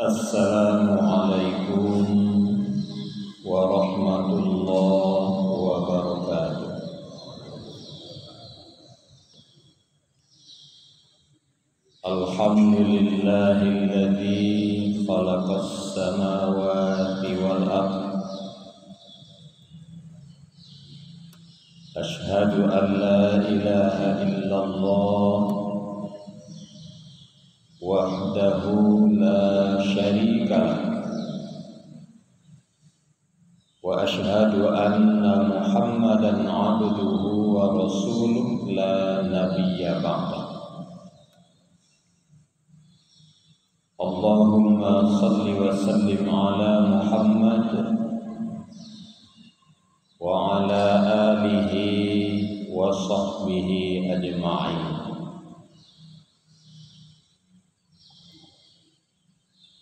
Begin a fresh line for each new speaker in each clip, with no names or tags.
Assalamualaikum warahmatullahi wabarakatuh. Alhamdulillahilladzi khalaqas samawati wal ardh. Ashhadu an la ilaha illallah wahdahu la syarika lah, wa ashhadu anna Muhammadan abduhu wa rasuluh la nabiyya ba'dah. Allahumma salli wa sallim ala Muhammad wa ala alihi wa sahbihi ajma'in.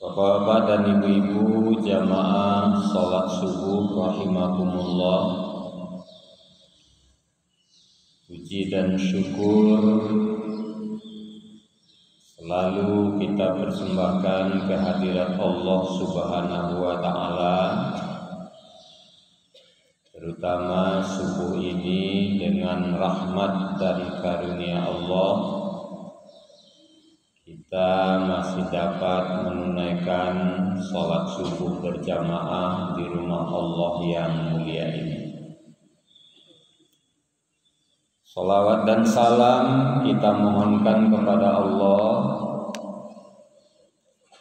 Bapak-bapak dan ibu-ibu jamaah salat subuh rahimakumullah. Puji dan syukur selalu kita persembahkan kehadirat Allah Subhanahu wa taala, terutama subuh ini dengan rahmat dan karunia Allah kita masih dapat menunaikan sholat subuh berjamaah di rumah Allah yang mulia ini. Salawat dan salam kita mohonkan kepada Allah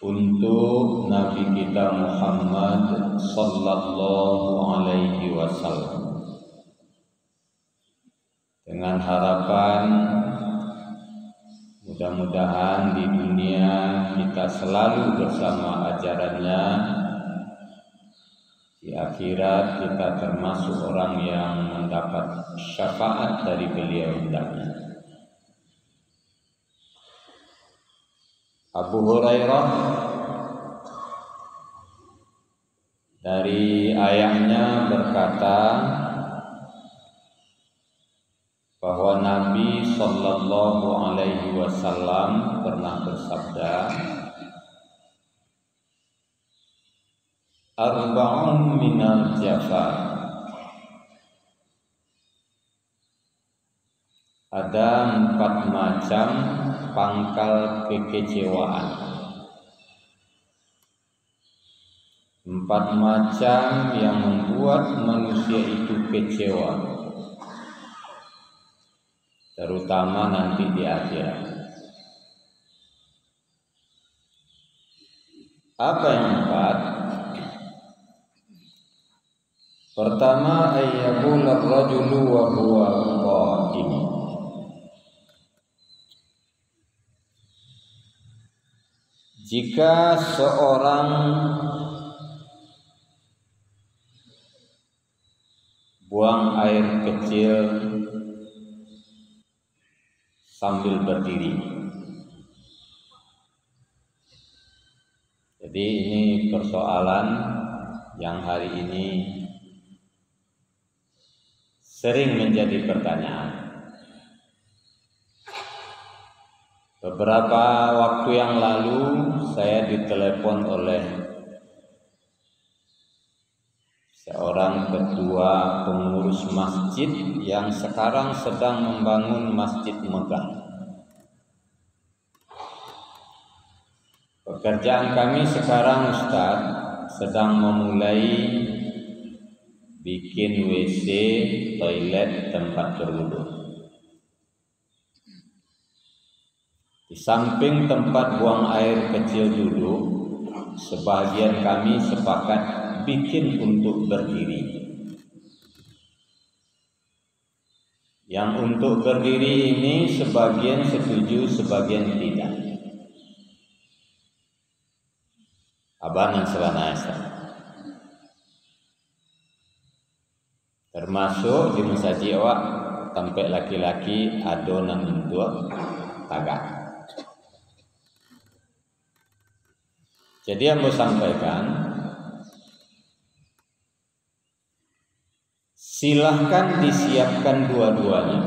untuk Nabi kita Muhammad sallallahu alaihi wasallam, dengan harapan mudah-mudahan di dunia kita selalu bersama ajarannya, di akhirat kita termasuk orang yang mendapat syafaat dari beliau hendaknya. Abu Hurairah dari ayahnya berkata bahwa Nabi sallallahu alaihi wasallam pernah bersabda, arba'un minal jafa. Ada 4 macam pangkal kekecewaan. 4 macam yang membuat manusia itu kecewa, terutama nanti di akhirat. Apa yang 4? Pertama, ayyaqul ar-rajulu wa huwa qa'im. Jika seorang buang air kecil sambil berdiri. Jadi ini persoalan yang hari ini sering menjadi pertanyaan. Beberapa waktu yang lalu saya ditelepon oleh seorang ketua pengurus masjid yang sekarang sedang membangun masjid megah. Pekerjaan kami sekarang, Ustaz, sedang memulai bikin WC, toilet, tempat berwudu. Di samping tempat buang air kecil dulu, sebagian kami sepakat bikin untuk berdiri. Yang untuk berdiri ini sebagian setuju, sebagian tidak. Abangan selanasa. Termasuk di Musaji awak tampil laki-laki adonan untuk tagak. Jadi yang mau sampaikan, silahkan disiapkan dua-duanya.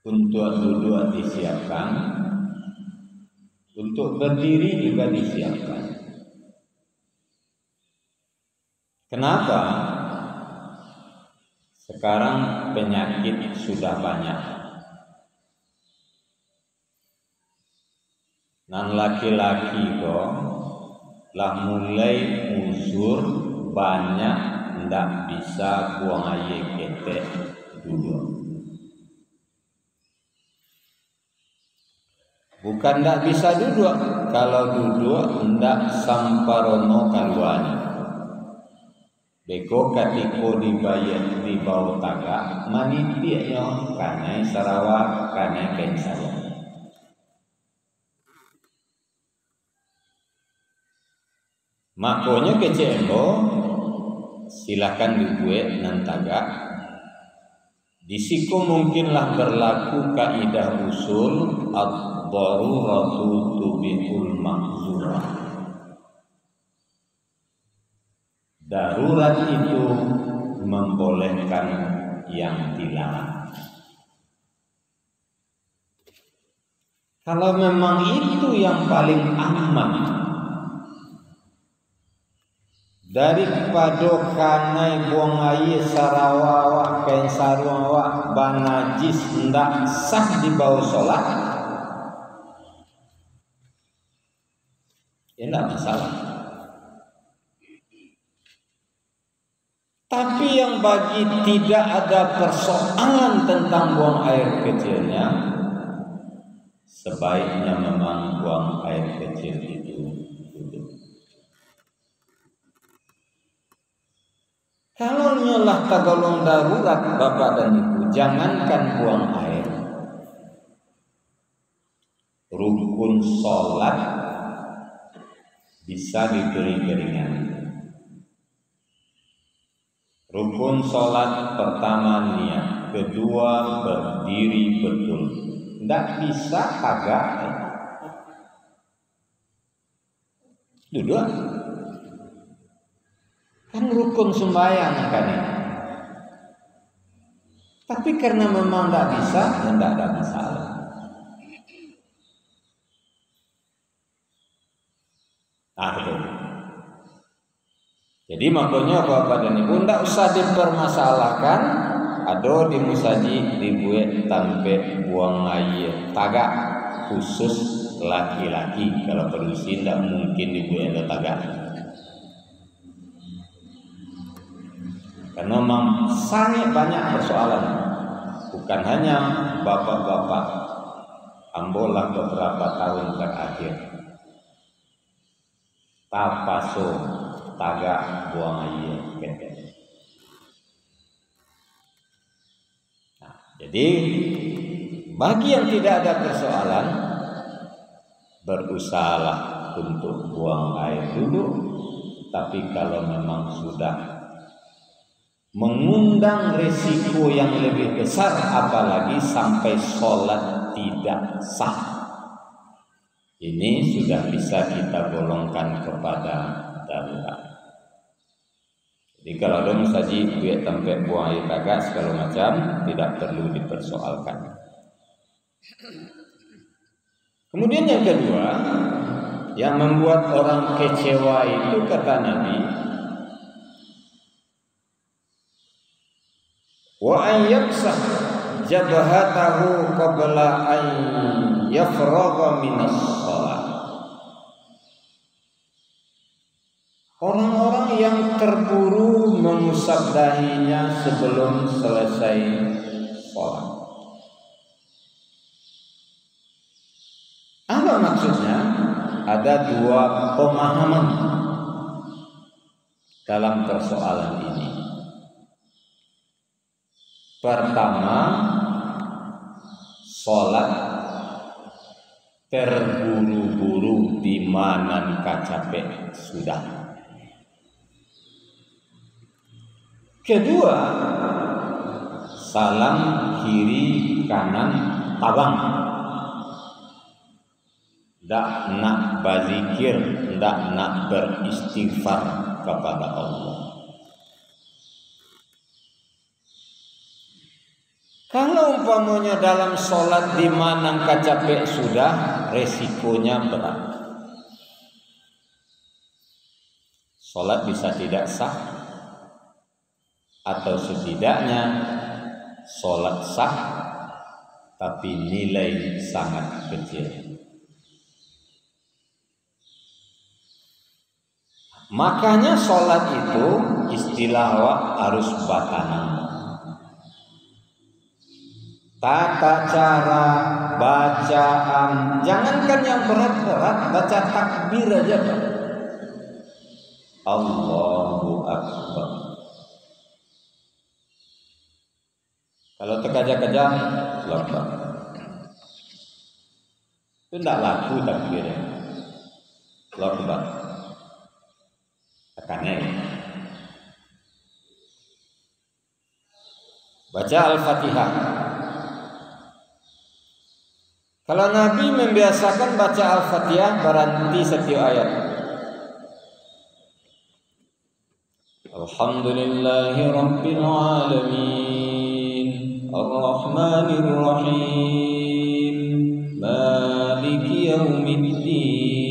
Untuk dua-dua disiapkan, Untuk berdiri juga disiapkan. Kenapa? Sekarang penyakit sudah banyak. Nan laki-laki kok lah mulai uzur banyak, ndak bisa buang air ketek dulu. Bukan ndak bisa duduk, kalau duduk ndak samparono kaluan. Beko katiko dibayar di bawah taga, manitiaknya kanai Sarawak, kanai Kensaya. Makonya kecembo, silakan dibuat nantaga. Disiko mungkinlah berlaku kaidah usul ad-daruratu tubihul mahzurah. Darurat itu membolehkan yang dilarang. Kalau memang itu yang paling aman daripada kanai buang air Sarawak, kain Sarawak, banajis ndak sah di bawah sholat, ya ndak masalah. Tapi yang bagi tidak ada persoalan tentang buang air kecilnya, sebaiknya memang buang air kecil itu duduk. Kalau nyolah tagolong darurat Bapak dan Ibu, jangankan buang air, rukun sholat bisa diberi keringan. Rukun sholat pertama niat, kedua berdiri betul. Tidak bisa agak duduk. Kan rukun sembahyang kan ya. Tapi karena memang tidak bisa, tidak ada masalah. Nah betul. Jadi makanya Bapak dan Ibu tidak usah dipermasalahkan. Ado di musaji dibuat tanpa buang air tagak khusus laki-laki. Kalau perusi tidak mungkin dibuat ada tagak. Karena memang sangat banyak persoalan. Bukan hanya bapak-bapak ambolah beberapa tahun terakhir. Tapaso tagak buang air ketek. Nah, jadi bagi yang tidak ada persoalan, berusahalah untuk buang air dulu. Tapi kalau memang sudah mengundang risiko yang lebih besar, apalagi sampai sholat tidak sah, ini sudah bisa kita golongkan kepada darurat. Jadi kalau ada musaji duit tempat buang air tagak segala macam, tidak perlu dipersoalkan. Kemudian yang kedua, yang membuat orang kecewa itu kata Nabi, wa an yamsah jabhatahu qabla an yafragha minas shalah. Orang-orang yang terburu mengusap dahinya sebelum selesai sholat. Apa maksudnya? Ada dua pemahaman dalam persoalan ini. Pertama, sholat terburu-buru di mana capek sudah. Kedua, salam kiri kanan tabang. Tidak nak berzikir, tidak nak beristighfar kepada Allah. Kalau umpamanya dalam sholat di mana capek sudah, resikonya berat. Sholat bisa tidak sah, atau setidaknya sholat sah tapi nilai sangat kecil. Makanya sholat itu istilah harus batanan. Tata cara bacaan, jangankan yang berat-berat, baca takbir aja Pak. Allahu Akbar. Kalau terkejang-kejang, lompat. Itu tidak laku takbirnya. Lompat. Tekannya. Baca Al-Fatihah. Kalau Nabi membiasakan baca Al-Fatihah berhenti setiap ayat. Alhamdulillahi Rabbil Alamin, Ar-Rahmanir Rahim, Maliki Yaumiddin.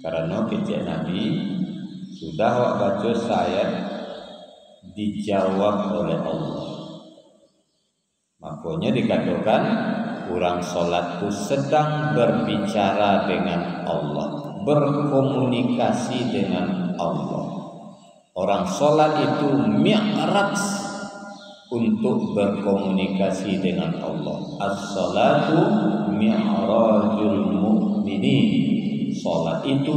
Karena kecil Nabi sudah baca saya dijawab oleh Allah. Makanya dikatakan orang sholat itu sedang berbicara dengan Allah, berkomunikasi dengan Allah. Orang sholat itu mi'raj untuk berkomunikasi dengan Allah. As-sholatu mi'rajul mu'minin. Sholat itu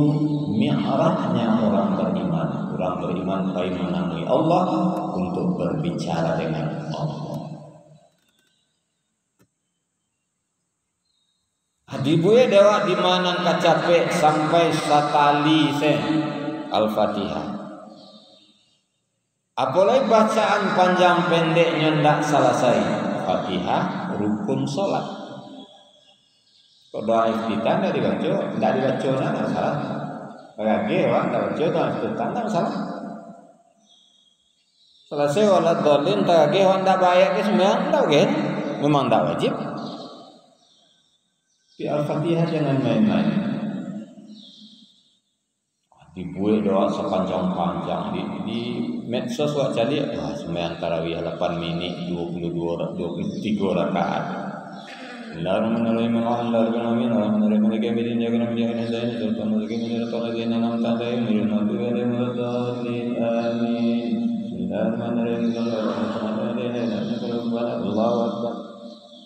mi'rajnya orang beriman. Orang beriman baik menemui Allah untuk berbicara dengan Allah. Dibuat dewa di mana capek sampai satali Al-Fatihah. Apalagi bacaan panjang pendeknya tidak selesai. Fatihah rukun sholat. Kalau doa iftitah tidak dibaca, tidak salah. Bagi orang tidak baca doa iftitah tidak salah. Selesai walat dolin tak orang tidak baik ke sembahyang tahu kan? Memang tidak wajib. Di Al-Fatihah jangan main-main. Dibuat doa sepanjang-panjang di medsos wak jadi sembahyang tarawih 8 menit 23 rakaat.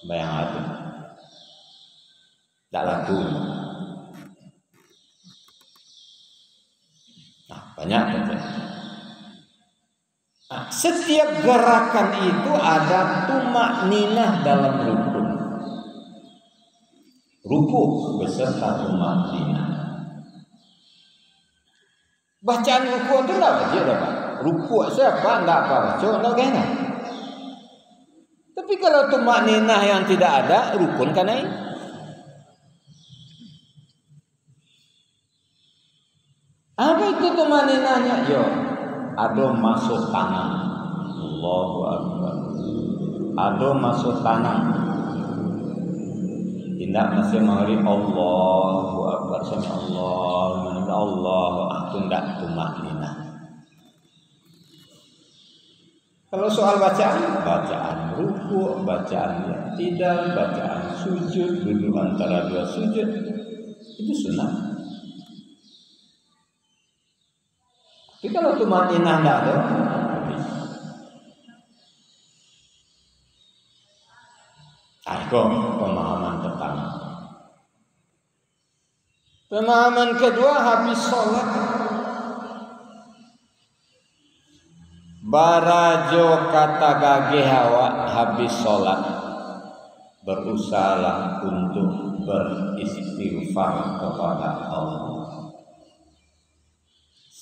Bayang hati. Tak laku. Nah, banyak saja. Nah, setiap gerakan itu ada tumak ninah dalam rukun. Ruku beserta tumak ninah. Bacaan ruku itu tidak wajib Pak. Ruku siapa tidak apa baca tidak kena. Tapi kalau tumak ninah yang tidak ada rukun kan ini. Apa itu tumaninahnya? Yo, ado masuk tangan. Allahu Akbar. Ado masuk tangan. Tidak masih menghari Allahu Akbar sama Allah. Itu tidak tumaninah. Kalau soal bacaan ruku, bacaan yang tidak, bacaan sujud, duduk antara dua sujud, itu sunnah. Tapi kalau tumaninah tidak ada, habis. Itu pemahaman pertama. Pemahaman kedua, habis sholat barajo kata gage hawa habis sholat berusahalah untuk beristighfar kepada Allah.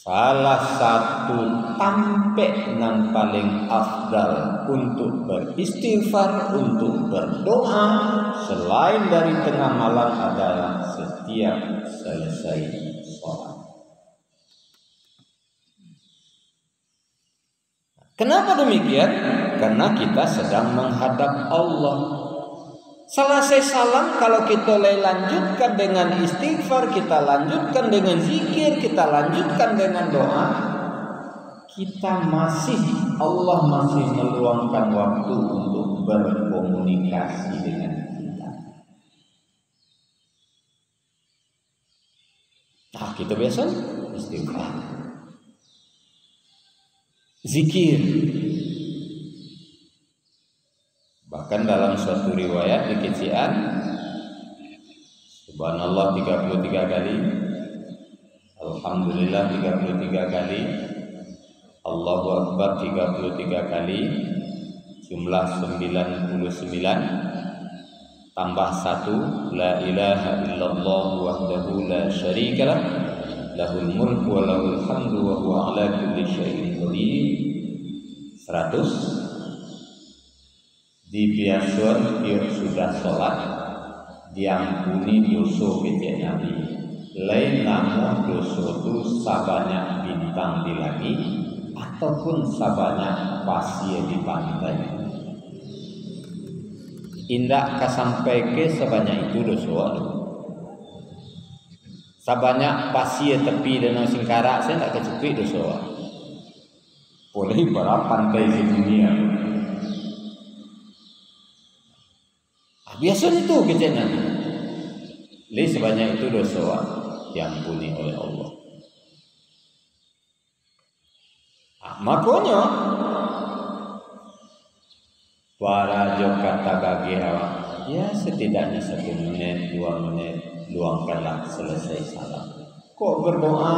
Salah satu tampek yang paling afdal untuk beristighfar, untuk berdoa selain dari tengah malam adalah setiap selesai sholat. Kenapa demikian? Karena kita sedang menghadap Allah. Selesai salam, kalau kita lanjutkan dengan istighfar, kita lanjutkan dengan zikir, kita lanjutkan dengan doa, Allah masih meluangkan waktu untuk berkomunikasi dengan kita. Nah, kita biasa istighfar, zikir. Bahkan dalam suatu riwayat di Kecian, subhanallah 33 kali, alhamdulillah 33 kali, Allahu Akbar 33 kali, jumlah 99, tambah 1, la ilaha illallah wahdahu la syarikalah, lahul mulku wa lahul hamdu wa huwa ala kulli syai'in qadir, 100. Di biasun dia sudah sholat, diampuni dosa kecil Nabi. Lain namun dosa itu sabanyak bintang di langit ataupun sabanyak pasir di pantai. Indak kasampai ke sebanyak itu dosa. Sabanyak pasir tepi danau Singkarak saya tak kecupik dosa. Boleh berapa pantai di dunia. Biasa itu kejadian. Li sebanyak itu dosa diampuni oleh Allah. Makanya para jokata bagi awak, ya setidaknya 1 menit, 2 menit, luangkanlah selesai salam. Kok berdoa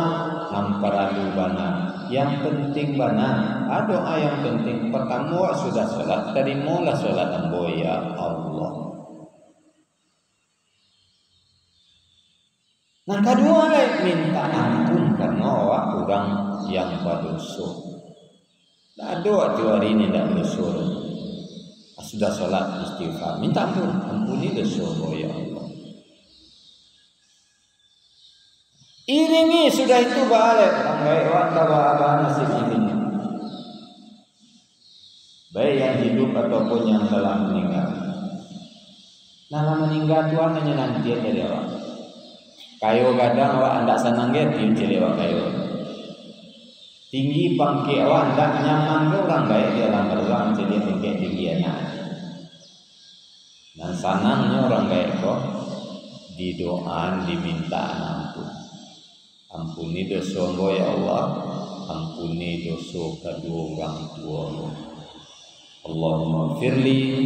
namparalu bana, yang penting bana, doa yang penting. Pertama sudah salat, terimalah salat ambo ya Allah. Nah, kedua lagi minta ampun karena orang yang berdosa. Tak ada waktu hari ini tak berdosa. Sudah sholat istighfar, minta ampun, ampuni dosa ya Allah. Iringi sudah itu balik. Baik waktu abah nasib ini. Baik yang hidup ataupun yang telah meninggal. Nah, meninggal Tuhan hanya nanti dari awak. Kayu kadang awak andak senang ge tim cili awak kayu. Tinggi pangki awak andak nyaman ke orang baik dia lamar orang cili pangki tinggiannya. Dan sanangnya orang baik kok didoaan diminta ampun. Ampuni dosa ya Allah, ampuni dosa kedua orang tua. Allahumma firli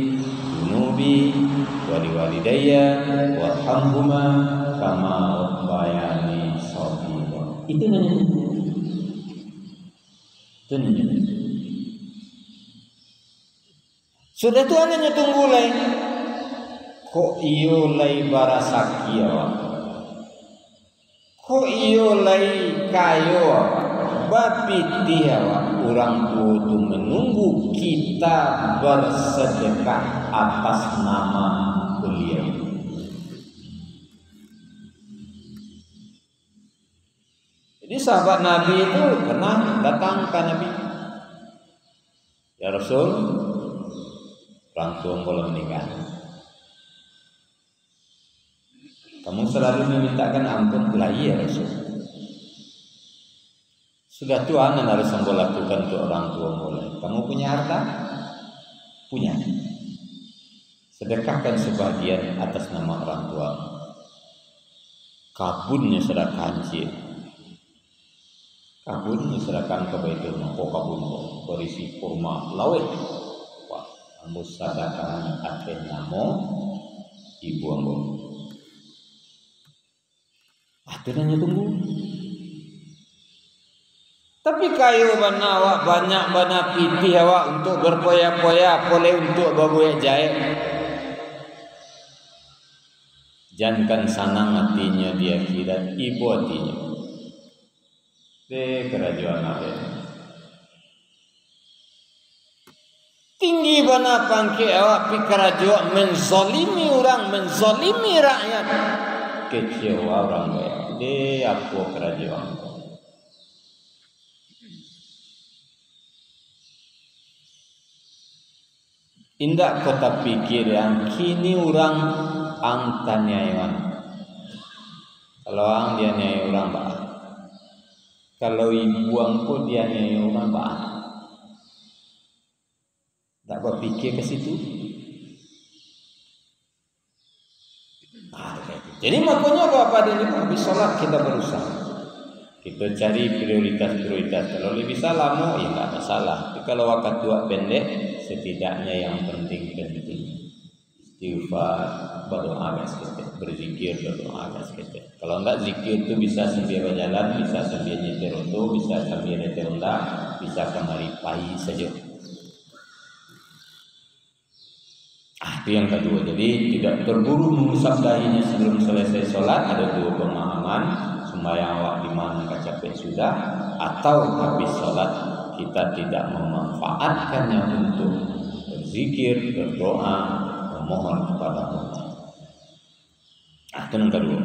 dunubi wali walidayya warhamhuma kama rabbayani shaghira. Itu nanya. Itu nanya. Sudah tu hanya tunggu lay. Kok iyo lay barasaki awak. Kok iyo lay kayo awak. Bapiti awak. Orang tua itu menunggu kita bersedekah atas nama beliau. Jadi sahabat Nabi itu pernah datang ke Nabi. Ya Rasul, orang tua kalau meninggal, kamu selalu memintakan ampun. Lah iya Rasul. Sudah Tuhan yang harus kamu lakukan untuk orang tua mulai. Kamu punya harta? Punya. Sedekahkan sebagian atas nama orang tua. Kabunnya sedekah hancur. Kabunnya sedekah ke Baitul Maqo kabun berisi kurma lawet. Wah, kamu sedekah atas nama ibu kamu. Akhirnya tunggu. Tapi kayu bana awak banyak bana pitih awak untuk berpoya-poya, boleh untuk berbuat jahit. Jangan sanang hatinya dia kira ibu hatinya. Kerajaan apa? Tinggi bana pangke awak pi kerajaan menzalimi orang, menzalimi rakyat. Kecewa orang baik. Apa kerajaan? Indak kota pikir yang kini orang angkanya yang kalau ang dia nyai orang bah, kalau ibu angku dia nyai orang bah, tak berpikir ke situ. Jadi makanya apa adanya habis sholat kita berusaha. Kita cari prioritas-prioritas. Kalau lebih salah mau ya nggak masalah. Tapi kalau waktu tua pendek, setidaknya yang penting-penting. Istighfar, berdoa kita, berzikir, berdoa kita. Kalau enggak zikir itu bisa sambil berjalan, bisa sambil nyetir oto, bisa sambil nyetir Honda, bisa kemari pagi saja. Itu yang kedua. Jadi tidak terburu mengusap dahinya sebelum selesai sholat. Ada dua pemahaman. Sembahyang awak di mana capek sudah, atau habis sholat kita tidak memanfaatkannya untuk berzikir, berdoa, memohon kepada Allah. Itu yang kedua.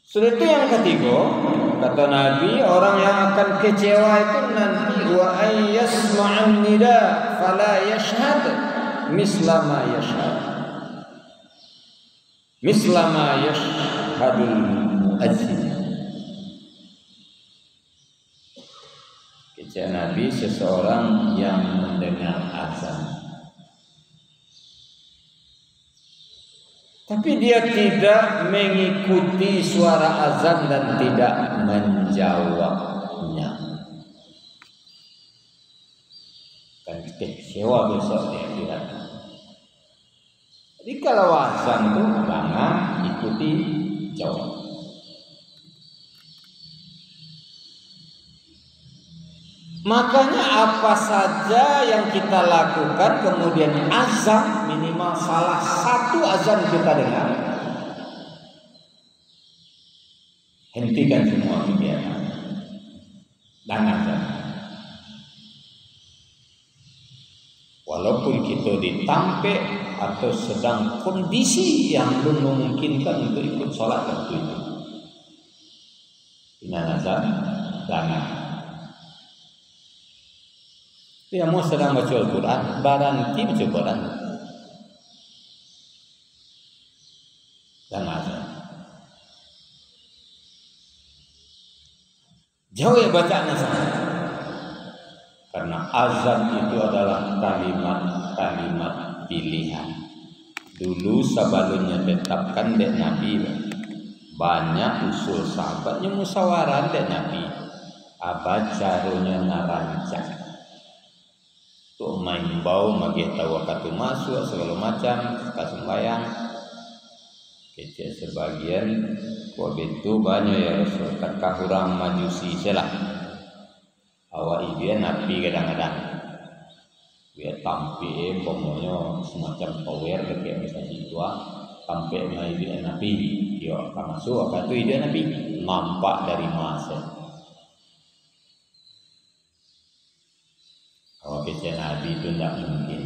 Sudah itu yang ketiga, kata Nabi, orang yang akan kecewa itu nanti wa ayyasma'an nida fala yashhad mislama yashhad. Mislama yashhadul mu'azzin. Kata Nabi, seseorang yang mendengar azan tapi dia tidak mengikuti suara azan dan tidak menjawabnya, kan kecewa besok di akhirat. Jadi kalau azan itu jangan ikuti, jawab. Makanya apa saja yang kita lakukan kemudian azan, minimal salah satu azan kita dengar, hentikan semua kegiatan dan azan. Walaupun kita ditampek atau sedang kondisi yang belum memungkinkan untuk ikut sholat waktu itu, dengan azan jangan. Dia mau sedang baca Al-Quran, barang baca Quran dan azan. Jauh ya bacaan azan, karena azan itu adalah kalimat-kalimat pilihan. Dulu sebelumnya tetapkan dek Nabi, banyak usul sahabatnya musyawarah dek Nabi, apa caranya ngarancang untuk main bau magih tahu waktu masuk segala macam sembahyang. Kecil sebagian kok itu banyak ya Rasul, tak kurang majusi celah awak dia Nabi kadang-kadang dia tampil pokoknya semacam power kayak misalnya itu tampil mai dia Nabi dia akan masuk waktu itu dia Nabi nampak dari masa. Kalau kecil Nabi itu tidak mungkin.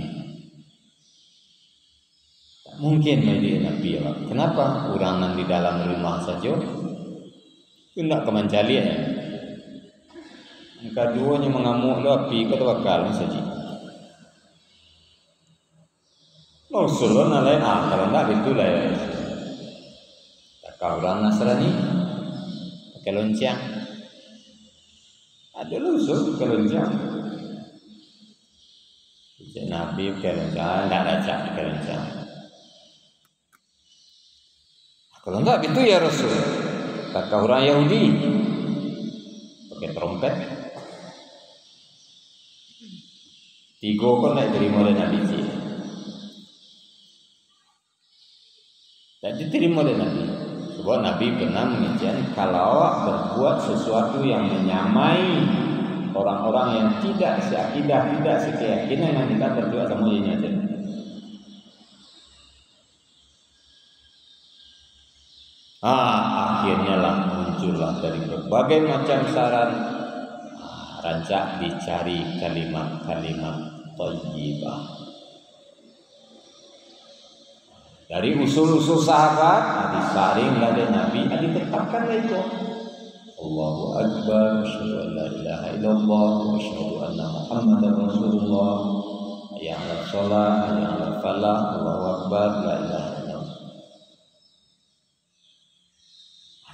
Tak mungkin menjadi Nabi. Kenapa? Orang di dalam rumah saja itu tidak kemencalian. Keduanya mengamuk api ke tawakal saja. Rasulullah nalain kalau tidak itulah ya. Tak orang Nasrani pakai lonceng. Ada lusuh pakai lonceng. Nabi kerencana, tidak ada kerencana. Kalau enggak itu ya Rasul. Kata orang Yahudi pakai trompet. 3 kan nak terima oleh Nabi sih. Tak diterima oleh Nabi. Sebab Nabi pernah mengajarkan kalau berbuat sesuatu yang menyamai orang-orang yang tidak seakidah, tidak sekeyakinan yang kita berdoa sama dia saja. Akhirnya lah muncullah dari berbagai macam saran, rancak dicari kalimat-kalimat thayyibah. Dari usul-usul sahabat, disaring dari Nabi, ditetapkan itu. Allahu Akbar, asyhadu an la ilaha illallah, wa asyhadu anna Muhammadar Rasulullah. hayya 'alal shalah, hayya 'alal falah, Allahu akbar, la ilaha illallah.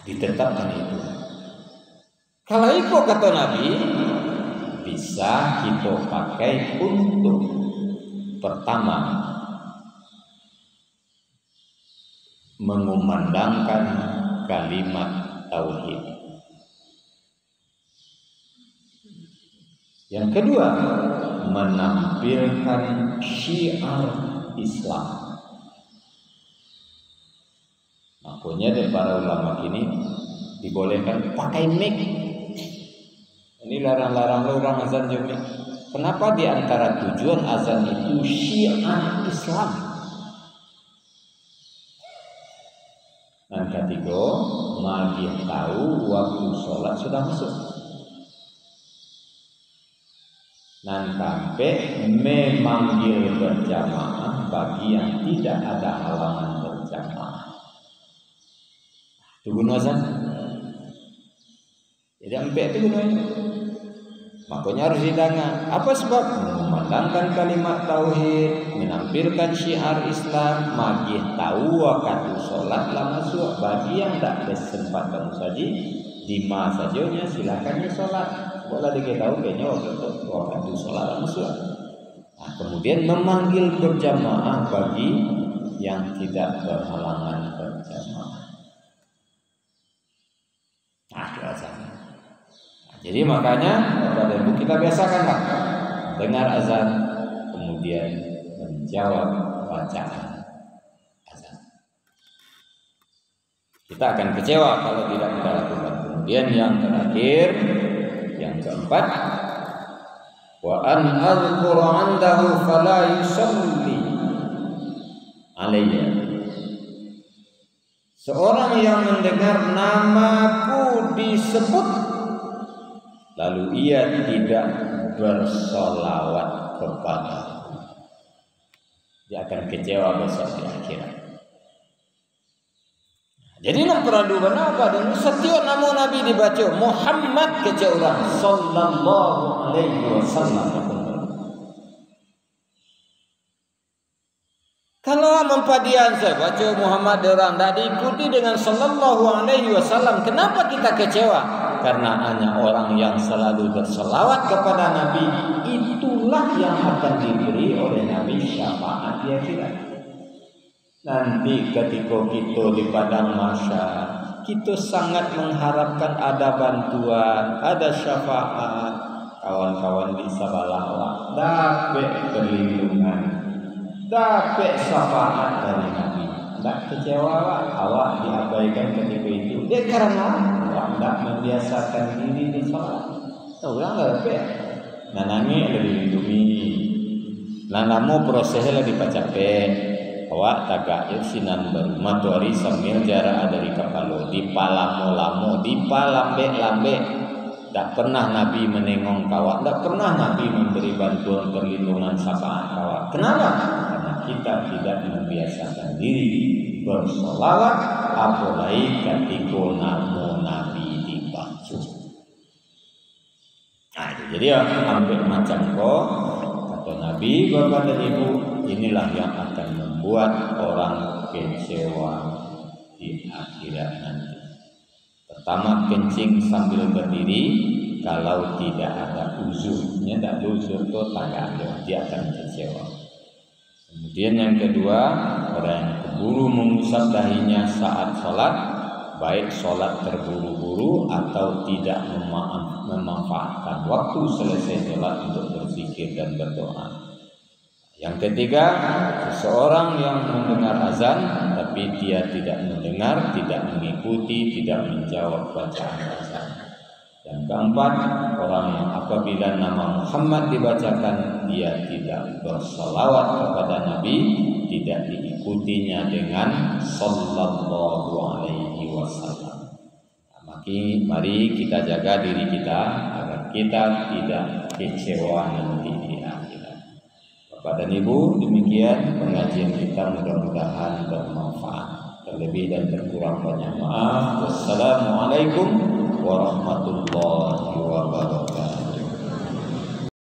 Ditetapkan itu. Kalau itu kata Nabi, bisa kita pakai untuk pertama mengumandangkan kalimat tauhid. Yang kedua, menampilkan syiar Islam. Makanya dari para ulama kini dibolehkan pakai mic. Ini larang-larang orang azan juga. Kenapa di antara tujuan azan itu syiar Islam? Yang ketiga, magih tahu waktu sholat sudah masuk. Dan sampai memanggil berjamaah bagi yang tidak ada halangan berjamaah. Itu guna azan. Jadi sampai itu gunanya. Makanya harus didengar. Apa sebab? Mengumandangkan kalimat tauhid, menampilkan syiar Islam, magih tahu waktu sholat lah masuk. Bagi yang tak bersempat saja di masa saja silakan sholat. Boleh diketahui kayaknya waktu sholat lah masuk. Nah, kemudian memanggil berjamaah bagi yang tidak berhalangan berjamaah. Nah, itu azan. Jadi makanya Bapak dan Ibu kita biasakanlah dengar azan kemudian menjawab bacaan azan. Kita akan kecewa kalau tidak kita lakukan. Kemudian yang terakhir, yang keempat, wa an adhkura 'indahu fala yusalli alayya. Seorang yang mendengar namaku disebut lalu ia tidak bersolawat kepadaku, dia akan kecewa besok di akhirat. Jadi nak peradu apa dan setiap nama Nabi dibaca Muhammad kece orang sallallahu alaihi wasallam. Kalau mempadian saya baca Muhammad orang tak diikuti dengan sallallahu alaihi wasallam, kenapa kita kecewa? Karena hanya orang yang selalu berselawat kepada Nabi, itulah yang akan diberi oleh Nabi syafaat di akhirat. Nanti ketika kita di padang mahsyar, kita sangat mengharapkan ada bantuan, ada syafaat. Kawan-kawan di sebelah dapat perlindungan, dapat syafaat dari Nabi. Tak kecewa awak diabaikan ketika itu. Dia karena tidak membiasakan diri di sholat. Orang nggak dapat. Nanangi lebih dilindungi. Nanamu prosesnya lebih capek. Awak tagak sinan baru matuari sambil jarak dari kapalo di palamo-lamo di palambe-lambe. Tak pernah Nabi menengok kawak. Tak pernah Nabi memberi bantuan perlindungan syafaat kawak. Kenapa? Karena kita tidak membiasakan diri bersolawat, apalagi ketika nama Nabi dibaca. Nah, itu jadi ambil macam kok kata Nabi, Bapak dan Ibu, inilah yang akan membuat orang kecewa di akhirat nanti. Pertama, kencing sambil berdiri. Kalau tidak ada uzurnya, tak ada uzur itu tak ada, dia akan kecewa. Kemudian yang kedua, orang yang keburu mengusap dahinya saat sholat, baik sholat terburu-buru atau tidak memanfaatkan waktu selesai sholat untuk berzikir dan berdoa. Yang ketiga, seseorang yang mendengar azan tapi dia tidak mendengar, tidak mengikuti, tidak menjawab bacaan azan. Yang keempat, orang yang apabila nama Muhammad dibacakan dia tidak bersalawat kepada Nabi, tidak diikutinya dengan sallallahu alaihi wasallam. Mari kita jaga diri kita agar kita tidak kecewa nanti di akhirat. Bapak dan Ibu, demikian pengajian kita, mudah-mudahan bermanfaat. Terlebih dan terkurang banyak maaf. Wassalamualaikum warahmatullahi wabarakatuh.